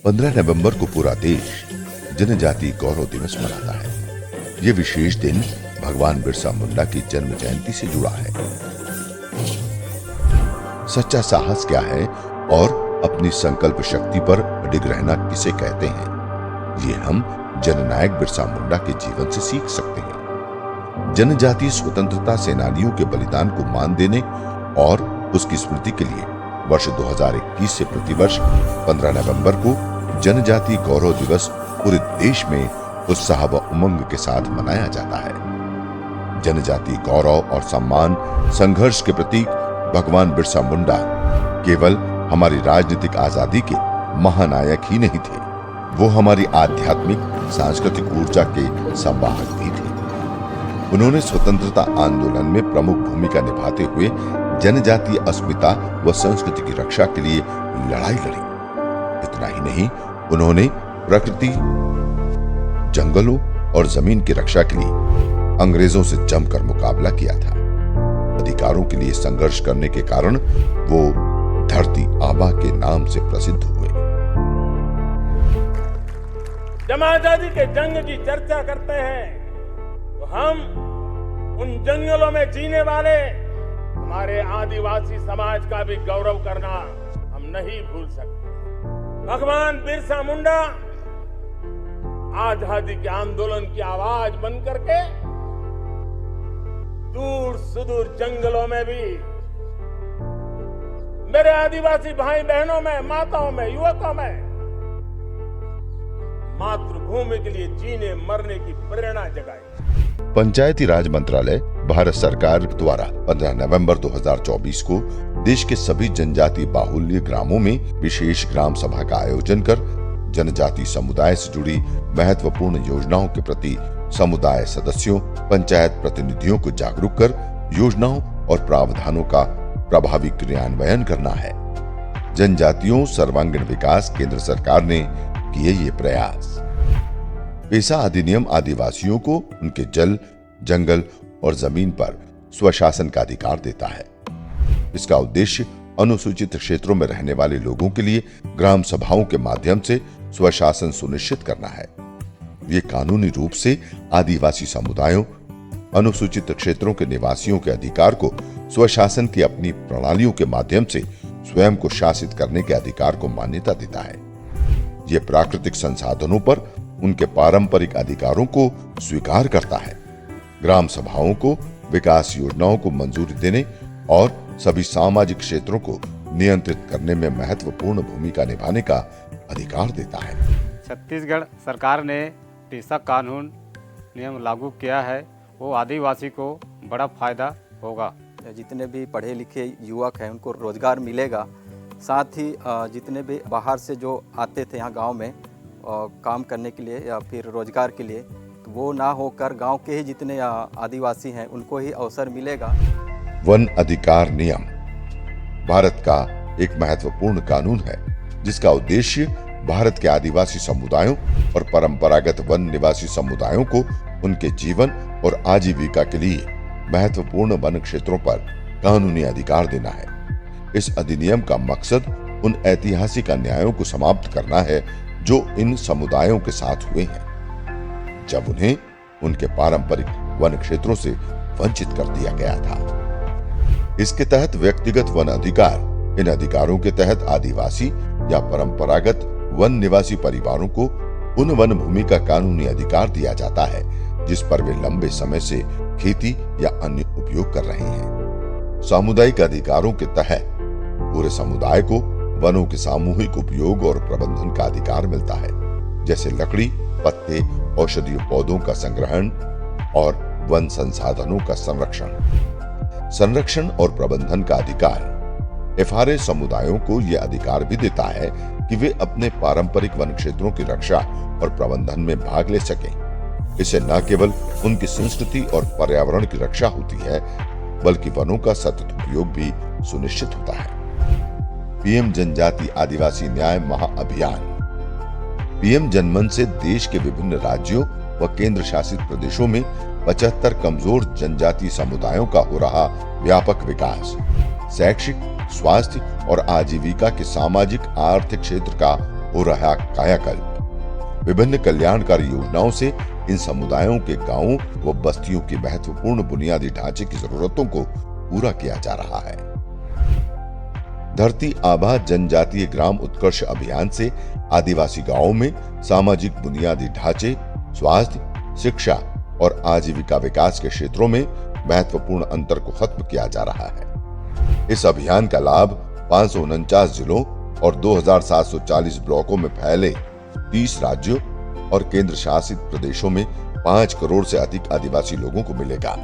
15 नवंबर को पूरा देश जनजातीय गौरव दिवस मनाता है। ये विशेष दिन भगवान बिरसा मुंडा की जन्म जयंती से जुड़ा है। सच्चा साहस क्या है और अपनी संकल्प शक्ति पर अडिग रहना किसे कहते हैं, ये हम जननायक बिरसा मुंडा के जीवन से सीख सकते हैं। जनजातीय स्वतंत्रता सेनानियों के बलिदान को मान देने और उसकी स्मृति के लिए वर्ष 2021 से प्रतिवर्ष 15 नवंबर को जनजातीय गौरव दिवस पूरे देश में उत्साह व उमंग के साथ मनाया जाता है। जनजातीय गौरव और सम्मान संघर्ष के प्रतीक भगवान बिरसा मुंडा केवल हमारी राजनीतिक आजादी के महानायक ही नहीं थे, वो हमारी आध्यात्मिक सांस्कृतिक ऊर्जा के संवाहक भी थे। उन्होंने स्वतंत्रता आंदोलन में प्रमुख भूमिका निभाते हुए जनजातीय अस्मिता व संस्कृति की रक्षा के लिए लड़ाई लड़ी। इतना ही नहीं, उन्होंने प्रकृति, जंगलों और जमीन की रक्षा के लिए अंग्रेजों से जमकर मुकाबला किया था। अधिकारों के लिए संघर्ष करने के कारण वो धरती आबा के नाम से प्रसिद्ध हुए। जब आजादी के जंग की चर्चा करते हैं तो हम उन जंगलों में जीने वाले हमारे आदिवासी समाज का भी गौरव करना हम नहीं भूल सकते। भगवान बिरसा मुंडा आजादी के आंदोलन की आवाज बन करके दूर सुदूर जंगलों में भी मेरे आदिवासी भाई बहनों में, माताओं में, युवकों में मातृभूमि के लिए जीने मरने की प्रेरणा जगाई। पंचायती राज मंत्रालय भारत सरकार द्वारा 15 नवंबर 2024 को देश के सभी जनजातीय बाहुल्य ग्रामों में विशेष ग्राम सभा का आयोजन कर जनजातीय समुदाय से जुड़ी महत्वपूर्ण योजनाओं के प्रति समुदाय सदस्यों, पंचायत प्रतिनिधियों को जागरूक कर योजनाओं और प्रावधानों का प्रभावी क्रियान्वयन करना है। जनजातियों सर्वांगीण विकास केंद्र सरकार ने किए ये प्रयास। पेसा अधिनियम आदिवासियों को उनके जल, जंगल और जमीन पर स्वशासन का अधिकार देता है। इसका उद्देश्य अनुसूचित क्षेत्रों में रहने वाले लोगों के लिए ग्राम सभाओं के माध्यम से स्वशासन सुनिश्चित करना है। ये कानूनी रूप से आदिवासी समुदायों, अनुसूचित क्षेत्रों के निवासियों के अधिकार को स्वशासन की अपनी प्रणालियों के माध्यम से स्वयं को शासित करने के अधिकार को मान्यता देता है। ये प्राकृतिक संसाधनों पर उनके पारंपरिक अधिकारों को स्वीकार करता है। ग्राम सभाओं को विकास योजनाओं को मंजूरी देने और सभी सामाजिक क्षेत्रों को नियंत्रित करने में महत्वपूर्ण भूमिका निभाने का अधिकार देता है। छत्तीसगढ़ सरकार ने पेसा कानून नियम लागू किया है, वो आदिवासी को बड़ा फायदा होगा। जितने भी पढ़े लिखे युवक हैं उनको रोजगार मिलेगा। साथ ही जितने भी बाहर से जो आते थे यहाँ गांव में काम करने के लिए या फिर रोजगार के लिए, तो वो ना होकर गांव के ही जितने आदिवासी हैं उनको ही अवसर मिलेगा। वन अधिकार नियम भारत का एक महत्वपूर्ण कानून है, जिसका उद्देश्य भारत के आदिवासी समुदायों और परंपरागत वन निवासी समुदायों को उनके जीवन और आजीविका के लिए महत्वपूर्ण वन क्षेत्रों पर कानूनी अधिकार देना है। इस अधिनियम का मकसद उन ऐतिहासिक अन्यायों को समाप्त करना है जो इन समुदायों के साथ हुए हैं, जब उन्हें उनके पारंपरिक वन क्षेत्रों से वंचित कर दिया गया था। इसके तहत व्यक्तिगत वन अधिकार, इन अधिकारों के तहत आदिवासी या परंपरागत वन निवासी परिवारों को उन वन भूमि का कानूनी अधिकार दिया जाता है जिस पर वे लंबे समय से खेती या अन्य उपयोग कर रहे हैं। सामुदायिक अधिकारों के तहत पूरे समुदाय को वनों के सामूहिक उपयोग और प्रबंधन का अधिकार मिलता है, जैसे लकड़ी, पत्ते, औषधीय पौधों का संग्रहण और वन संसाधनों का संरक्षण और प्रबंधन का अधिकार। एफआरए समुदायों को यह अधिकार भी देता है कि वे अपने पारंपरिक वन क्षेत्रों की रक्षा और प्रबंधन में भाग ले सकें। इससे न केवल उनकी संस्कृति और पर्यावरण की रक्षा होती है, बल्कि वनों का सतत उपयोग भी सुनिश्चित होता है। पीएम जनजाति आदिवासी न्याय महाअभियान। पीएम जनमन से देश के विभिन्न राज्यों व केंद्र शासित प्रदेशों में 75 कमजोर जनजातीय समुदायों का हो रहा व्यापक विकास, शैक्षिक, स्वास्थ्य और आजीविका के सामाजिक आर्थिक क्षेत्र का हो रहा कायाकल्प। विभिन्न कल्याणकारी योजनाओं से इन समुदायों के गांवों व बस्तियों की महत्वपूर्ण बुनियादी ढांचे की जरूरतों को पूरा किया जा रहा है। धरती आबा जनजातीय ग्राम उत्कर्ष अभियान से आदिवासी गांवों में सामाजिक बुनियादी ढांचे, स्वास्थ्य, शिक्षा और आजीविका विकास के क्षेत्रों में महत्वपूर्ण अंतर को खत्म किया जा रहा है। इस अभियान का लाभ 549 जिलों और 2740 ब्लॉकों में फैले 30 राज्यों और केंद्र शासित प्रदेशों में 5 करोड़ से अधिक आदिवासी लोगों को मिलेगा।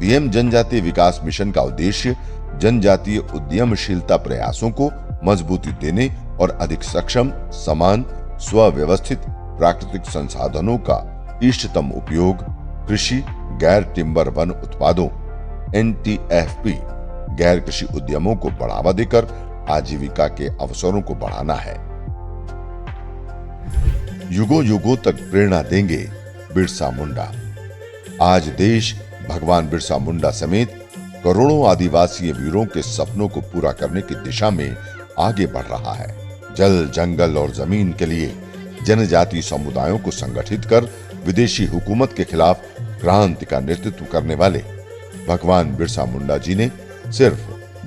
पीएम जनजातीय विकास मिशन का उद्देश्य जनजातीय उद्यमशीलता प्रयासों को मजबूती देने और अधिक सक्षम, समान, स्वव्यवस्थित प्राकृतिक संसाधनों का इष्टतम उपयोग, कृषि गैर टिम्बर वन उत्पादों NTFP गैर कृषि उद्यमों को बढ़ावा देकर आजीविका के अवसरों को बढ़ाना है। युगों युगों तक प्रेरणा देंगे बिरसा मुंडा। आज देश भगवान बिरसा मुंडा समेत करोड़ों आदिवासी वीरों के सपनों को पूरा करने की दिशा में आगे बढ़ रहा है। जल, जंगल और जमीन के लिए जनजातीय समुदायों को संगठित कर विदेशी हुकूमत के खिलाफ क्रांति का नेतृत्व करने वाले भगवान बिरसा मुंडा जी ने सिर्फ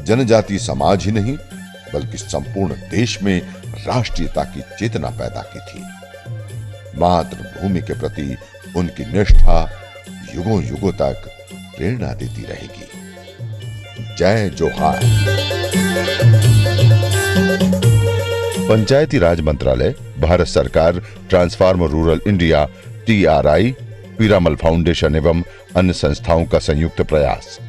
जनजातीय समाज ही नहीं बल्कि संपूर्ण देश में राष्ट्रीयता की चेतना पैदा की थी। मातृभूमि के प्रति उनकी निष्ठा युगों युगों तक प्रेरणा देती रहेगी। जय जोहार। पंचायती राज मंत्रालय, भारत सरकार, transform rural India, TRI, Piramal foundation एवं अन्य संस्थाओं का संयुक्त प्रयास।